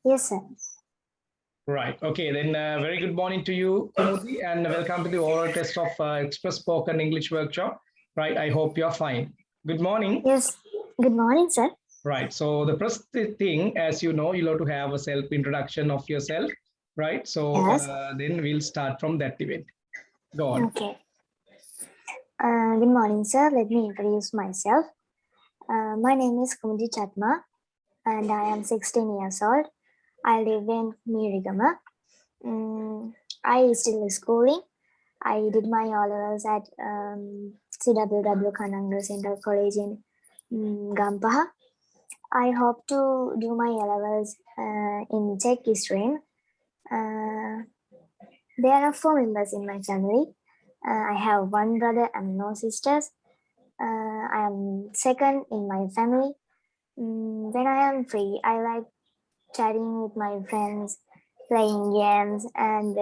Yes, sir. Right. Okay. Then very good morning to you, Kumudi, and welcome to the oral test of Express Spoken English Workshop. Right. I hope you're fine. Good morning. Yes. Good morning, sir. Right. So the first thing, as you know, you'll have to have a self introduction of yourself. Right. So Yes. then we'll start from that event. Go on. Okay. Good morning, sir. Let me introduce myself. My name is Kumudi Chatma, and I am 16 years old. I live in Mirigama. I still schooling. I did my O-levels at CWW Kananga Central College in Gampaha. I hope to do my O-levels in Czech stream. There are 4 members in my family. I have one brother and no sisters. I am second in my family. When I am free, I like chatting with my friends, playing games, and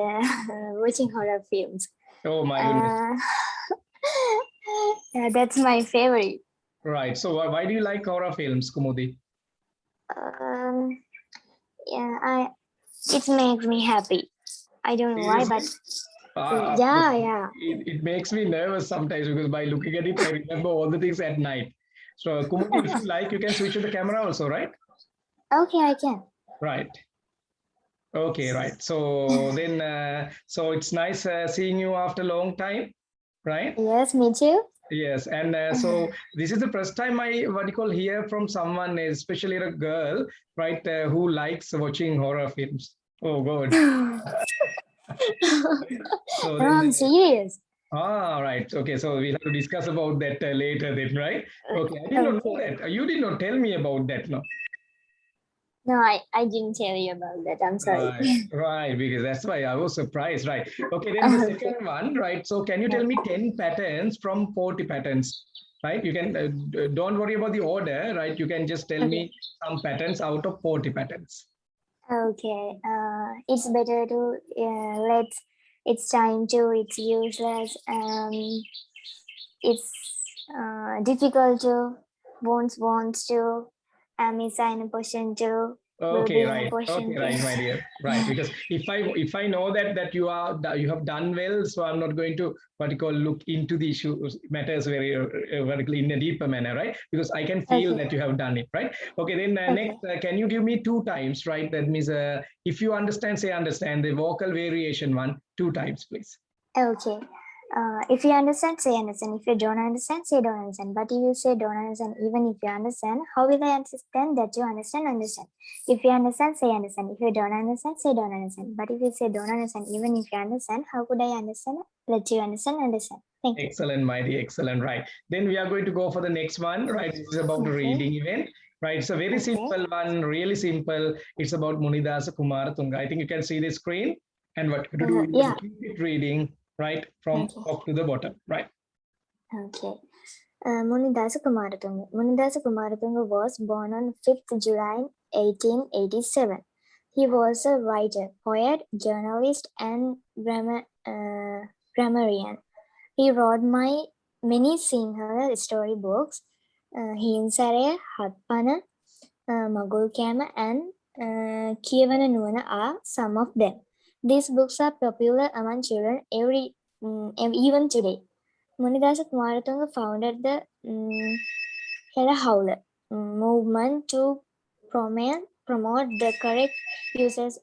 watching horror films. Oh my goodness. Yeah, that's my favorite. Right. So why do you like horror films, Kumudi? Um, yeah, it makes me happy. I don't know why, but Seriously? yeah. It makes me nervous sometimes because by looking at it, I remember all the things at night. So, Kumudi, if you like, you can switch to the camera also, right? Okay, I can. Right. Okay, right. So then, so it's nice seeing you after a long time, right? Yes, me too. Yes, and so this is the first time I what you call hear from someone, especially a girl, right, who likes watching horror films. Oh God. So No, then, I'm serious. right. Okay, so we'll have to discuss about that later then, right? Okay, I did not know Okay. that. You did not tell me about that, no? No, I didn't tell you about that. I'm sorry. Right, because that's why I was surprised, right? Okay, then the Okay. second one, right? So can you tell me 10 patterns from 40 patterns, right? You can, don't worry about the order, right? You can just tell Okay. me some patterns out of 40 patterns. Okay. It's better to let's. It's time to. It's useless. It's difficult to. Wants to. Am is in a position to. Will be Okay, in a right. position Okay, to. right, my dear. Right, because if I know that you are that you have done well, so I'm not going to what you call look into the issues matters very in a deeper manner, right? Because I can feel Okay. that you have done it, right? Okay, then next, Okay. can you give me two times, right? That means if you understand, say understand the vocal variation one two times, please. Okay. If you understand, say understand. If you don't understand, say don't understand. But if you say don't understand, even if you understand, how will I understand that you understand? Understand. If you understand, say understand. If you don't understand, say don't understand. But if you say don't understand, even if you understand, how could I understand? Let you understand, understand. Thank you. Excellent, mighty, excellent. Right. Then we are going to go for the next one. Right. This is about the Okay. reading event. Right. It's a very Okay. simple one, really simple. It's about Munidasa Kumaratunga. I think you can see the screen. And what to do, you have Yeah. to keep it reading, right, from Okay. top to the bottom. Right. Okay. Munidasa Kumaratunga. Munidasa Kumaratunga was born on 5th July 1887. He was a writer, poet, journalist, and grammarian. He wrote many Sinhala storybooks, Hinsare, Hatpana, Magulkama, and Kiyavana Nuwana are some of them. These books are popular among children even today. Munidasa Kumaratunga founded the Hera Howler movement to promote the correct usage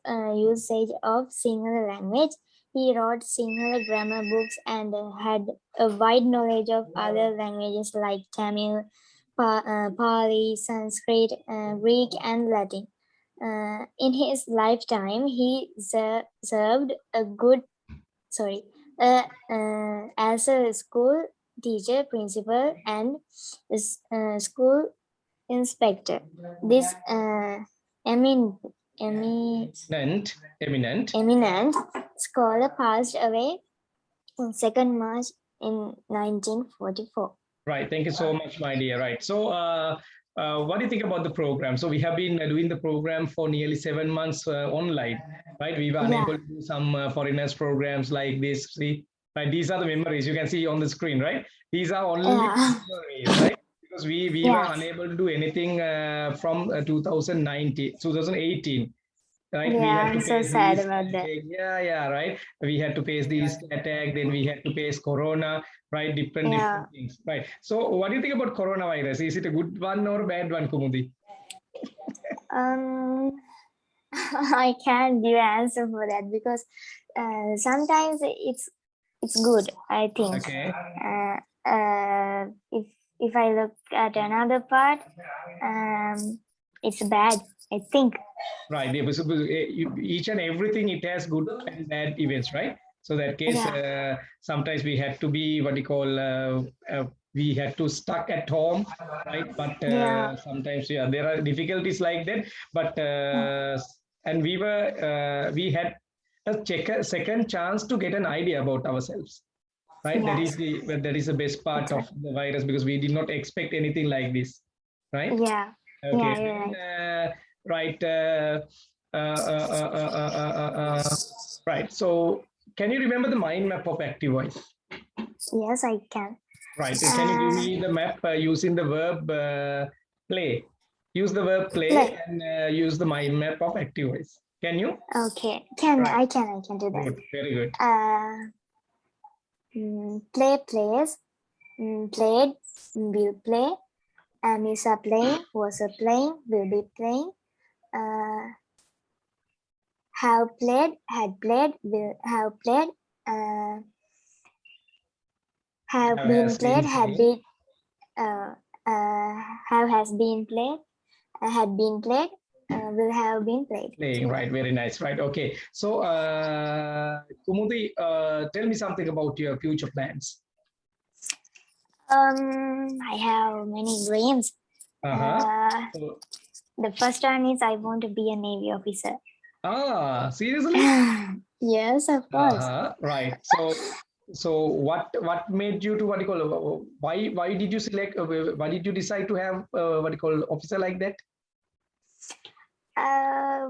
of Sinhala language. He wrote Sinhala grammar books and had a wide knowledge of other languages like Tamil, Pali, Sanskrit, Greek, and Latin. In his lifetime, he served a good sorry as a school teacher, principal, and school inspector. This Eminent, eminent. eminent scholar passed away on 2nd March in 1944. Right. Thank you so much, my dear. Right. So, what do you think about the program? So, we have been doing the program for nearly 7 months online, right? We were Yeah. unable to do some foreigners programs like this. See, right? These are the memories you can see on the screen, right? These are only Yeah. memories, right? Because we were Yes. unable to do anything from 2019, 2018. right? We Yeah, had to I'm so face the sad East about that. attack. Yeah, right. We had to face the East attack, then we had to face Corona, right? Yeah. Different things, right? So, what do you think about coronavirus? Is it a good one or a bad one, Kumudi? Um, I can't give an answer for that because sometimes it's good. I think. Okay, If I look at another part, it's bad. I think. right. Yeah, each and everything it has good and bad events, right? So that case, Yeah. sometimes we had to be what you call we had to stuck at home, right? But Yeah. sometimes, yeah, there are difficulties like that. But and we had a second chance to get an idea about ourselves, right? Yes. That is the best part That's of right. the virus because we did not expect anything like this, right? Yeah. Okay, Yeah. You're then right. right, right. So, can you remember the mind map of active voice? Yes, I can. Right. Can you give Uh, me the map using the verb play? Use the verb play play. and use the mind map of active voice. Can you? Okay. Can Right. I can do that. Good. Very good. Play plays. Played. Will play. Is a playing. Was a playing. Will be playing. Uh, have played. Had played. Will have played. Uh, have Have been has played. been Had playing. been. Uh, have has been played. Had been played. Will have been played. Playing. Yeah. Right. Very nice. Right. Okay. So, Kumudi, tell me something about your future plans. I have many dreams. Uh-huh. Uh, So, the first one is I want to be a Navy officer. seriously? Yes, of course. Uh-huh. Right. So what made you to what you call why did you select why did you decide to have what you call officer like that? Uh,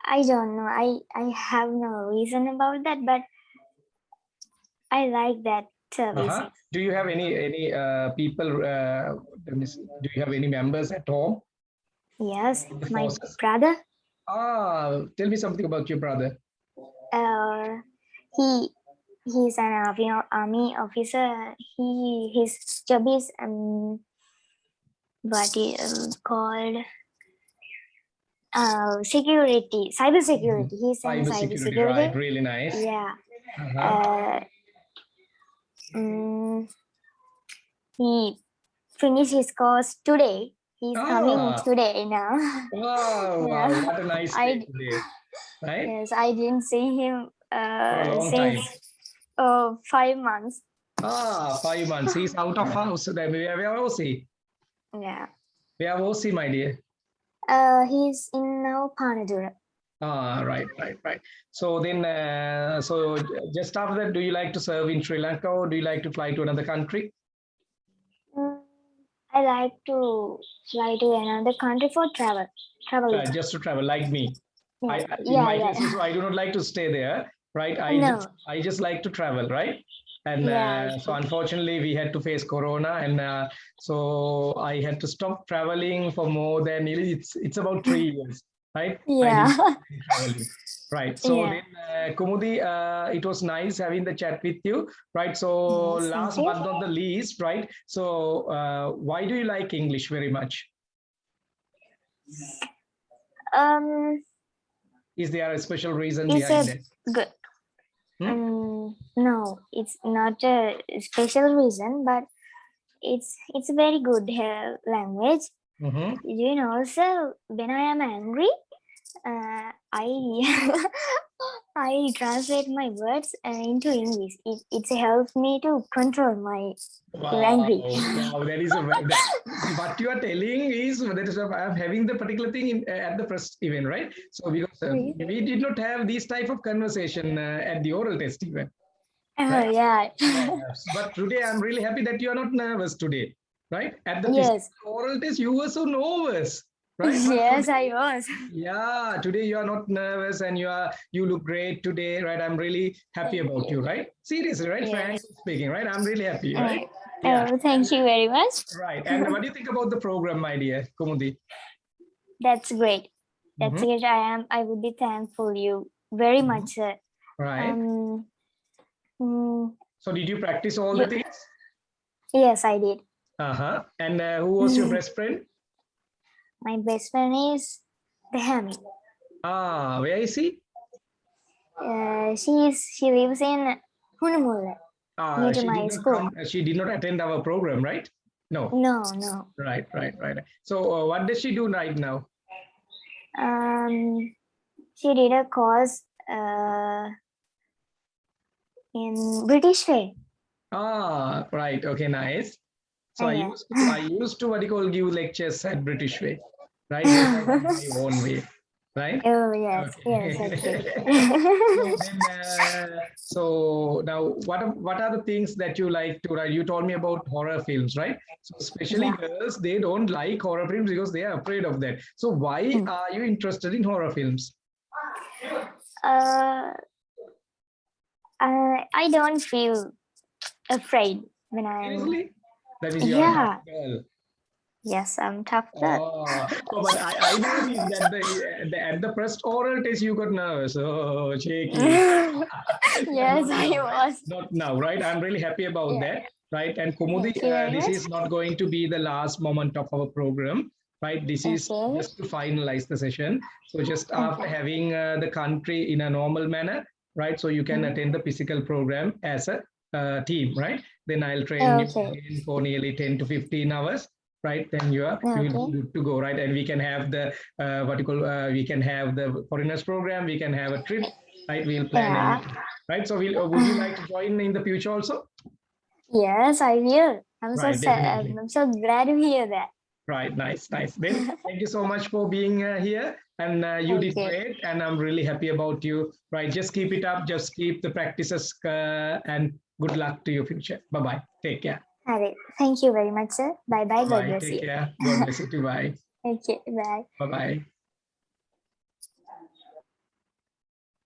I don't know. I have no reason about that, but I like that service. Uh-huh. Do you have any people? Let me see. Do you have any members at home Yes, in the my forces? brother. Tell me something about your brother. Uh, he he's an army officer. His job is what is called cyber Mhm. security. He's in Cyber cyber security, right? security. Really nice. Yeah. Uh-huh. Uh, mm, he finished his course today. He's coming Ah, today now. wow, wow, Yeah. what a nice day I today, right? yes, I didn't see him For a long since time. 5 months. 5 months. He's out of house. Then where was he? Yeah. Where was he, my dear? He's in now Panadura. Right. So then, just after that, do you like to serve in Sri Lanka or do you like to fly to another country? Mm, I like to fly to another country for traveling. Just to travel, like me. Yes. In Yeah, my case, yeah. also, I do not like to stay there, right? No. I just like to travel, right? And Yeah. so unfortunately, we had to face Corona, and so I had to stop traveling for more than it's about 3 years, right? I didn't Yeah. do any traveling, right? So Yeah. then, Kumudi, it was nice having the chat with you, right? So Yes. Thank last you. but not the least, right? So why do you like English very much? Um. Is there a special reason It's behind a that? good. Hmm? No, it's not a special reason, but it's a very good language. Mm-hmm. You know, also when I am angry, I I translate my words into English. It's helped me to control my Wow, angry. wow, that is what you are telling is that is I'm having the particular thing at the first event, right? So because we did not have this type of conversation at the oral test event, right? Yeah. Yes, but today I'm really happy that you are not nervous today, right? At the Yes. oral test, you were so nervous, right? But Yes, today, I was. yeah, today you are not nervous and you look great today, right? I'm really happy Thank about you. you, right? Seriously, right? Yes. Frankly speaking, right? I'm really happy, Uh, right? Yeah. thank you very much. Right. And what do you think about the program, my dear Kumudi? That's great. That's it. I would be thankful you very much, sir. Right. Mm, So did you practice all the things? yes, I did. And who was your best friend? My best friend is Dehami. Where is he? She lives in Hunamula, near to She my did not school. come. She did not attend our program, right? No. No. Right. So what does she do right now? She did a course in British way. Right. Okay, nice. So I used to what you call give lectures at British way, right? Then I went my own way, right? Oh yes, Okay. So now what are the things that you like to write? You told me about horror films, right? So especially girls, they don't like horror films because they are afraid of that. So why are you interested in horror films? I don't feel afraid when I'm. Seriously? That is your tough girl. Yes, I'm tough girl. But I noticed that at the first oral test you got nervous. Oh, shaky. Yes, I was. Not now, right? I'm really happy about that, right? And Kumudi, Thank you very this much. is not going to be the last moment of our program, right? This is just to finalize the session. So just after having the country in a normal manner, right? So you can attend the physical program as a team, right? Then I'll train you again for nearly 10 to 15 hours, right? Then you will be good to go, right? And we can have the we can have the foreigners program, we can have a trip, right? We'll plan anything, right? So would you like to join in the future also? Yes, I will. I'm so Right, sad. definitely. I'm so glad to hear that. Right, nice. Then thank you so much for being here, and you did great, and I'm really happy about you. Right, just keep it up, just keep the practices, and good luck to your future. Bye bye. Take care. All right. Thank you very much, sir. Bye bye. God bless Take you. care. God bless you too. Bye. Okay. Bye. Bye bye.